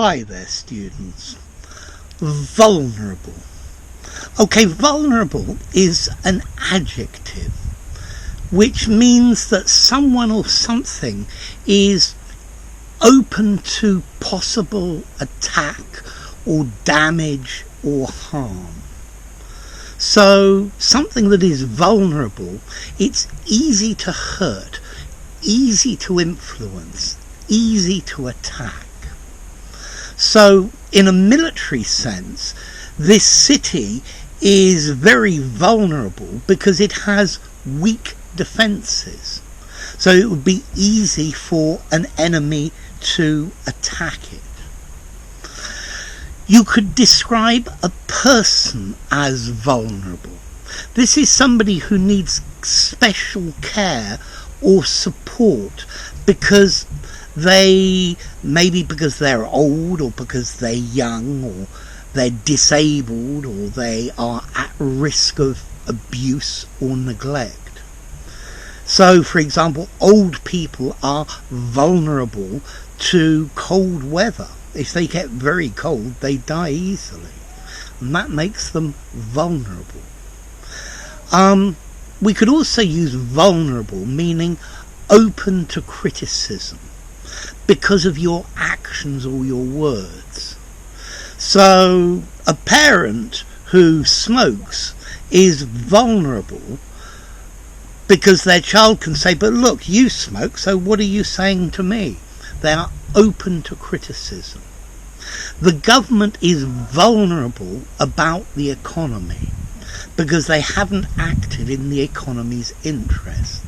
Hi there, students. Vulnerable. Okay, vulnerable is an adjective which means that someone or something is open to possible attack or damage or harm. So something that is vulnerable, it's easy to hurt, easy to influence, easy to attack. So in a military sense, this city is very vulnerable because it has weak defences. So it would be easy for an enemy to attack it. You could describe a person as vulnerable. This is somebody who needs special care or support because maybe because they're old, or because they're young, or they're disabled, or they are at risk of abuse or neglect. So, for example, old people are vulnerable to cold weather. If they get very cold, they die easily, and that makes them vulnerable. We could also use vulnerable, meaning open to criticism because of your actions or your words. So a parent who smokes is vulnerable because their child can say, but look, you smoke, so what are you saying to me? They are open to criticism. The government is vulnerable about the economy because they haven't acted in the economy's interest.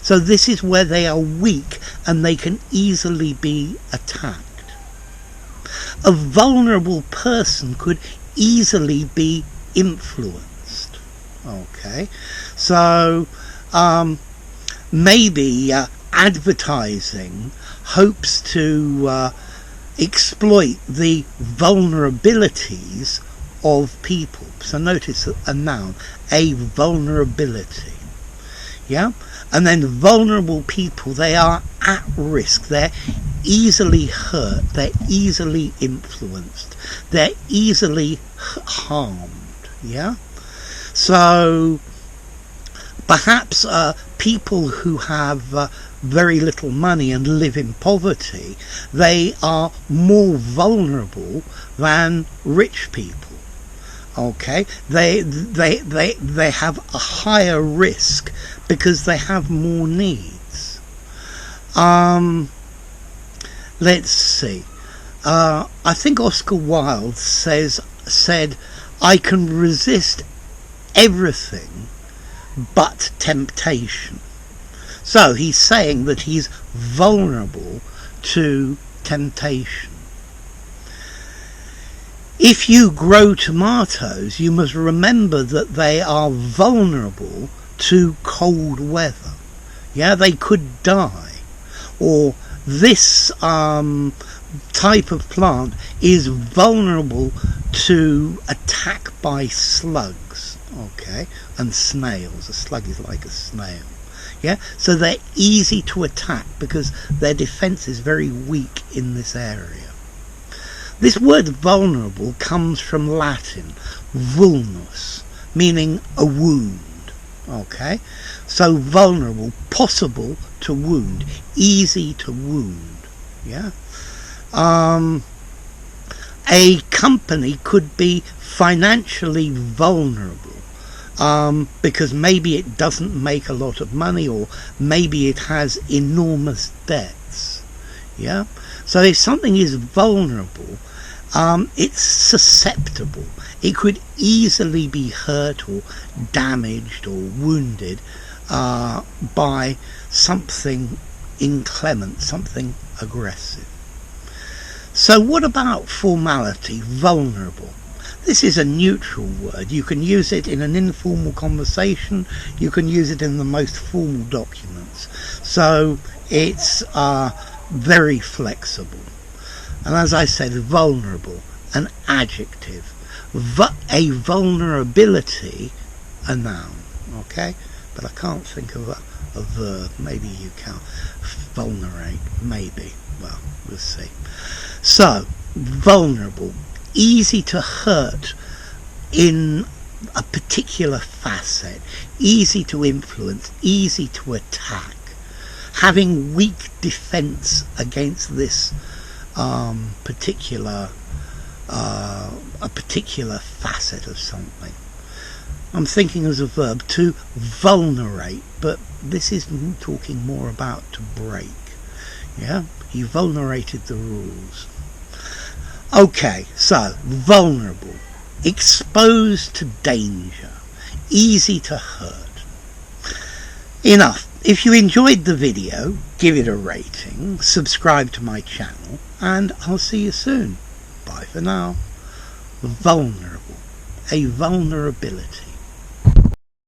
So this is where they are weak and they can easily be attacked. A vulnerable person could easily be influenced. Okay, so maybe advertising hopes to exploit the vulnerabilities of people. So notice a noun, a vulnerability. Yeah? And then vulnerable people, they are at risk. They're easily hurt. They're easily influenced. They're easily harmed. Yeah? So perhaps people who have very little money and live in poverty, they are more vulnerable than rich people. Okay, they have a higher risk because they have more needs. Let's see. I think Oscar Wilde said, "I can resist everything but temptation." So he's saying that he's vulnerable to temptation. If you grow tomatoes, you must remember that they are vulnerable to cold weather. Yeah, they could die. Or this type of plant is vulnerable to attack by slugs. Okay, and snails. A slug is like a snail. Yeah, so they're easy to attack because their defense is very weak in this area. This word vulnerable comes from Latin, vulnus, meaning a wound. Okay, so vulnerable, possible to wound, easy to wound. Yeah. A company could be financially vulnerable because maybe it doesn't make a lot of money, or maybe it has enormous debts. Yeah. So if something is vulnerable, it's susceptible. It could easily be hurt or damaged or wounded by something inclement, something aggressive. So what about formality, vulnerable? This is a neutral word. You can use it in an informal conversation. You can use it in the most formal documents. So it's very flexible. And as I said, vulnerable, an adjective. A vulnerability, a noun. Okay? But I can't think of a verb. Maybe you can. Vulnerate. Maybe. Well, we'll see. So, vulnerable, easy to hurt in a particular facet, easy to influence, easy to attack, having weak defense against this particular facet of something. I'm thinking as a verb to vulnerate, but this is talking more about to break. Yeah, he vulnerated the rules. Okay, so vulnerable, exposed to danger, easy to hurt. Enough. If you enjoyed the video, give it a rating, subscribe to my channel, and I'll see you soon. Bye for now. Vulnerable. A vulnerability.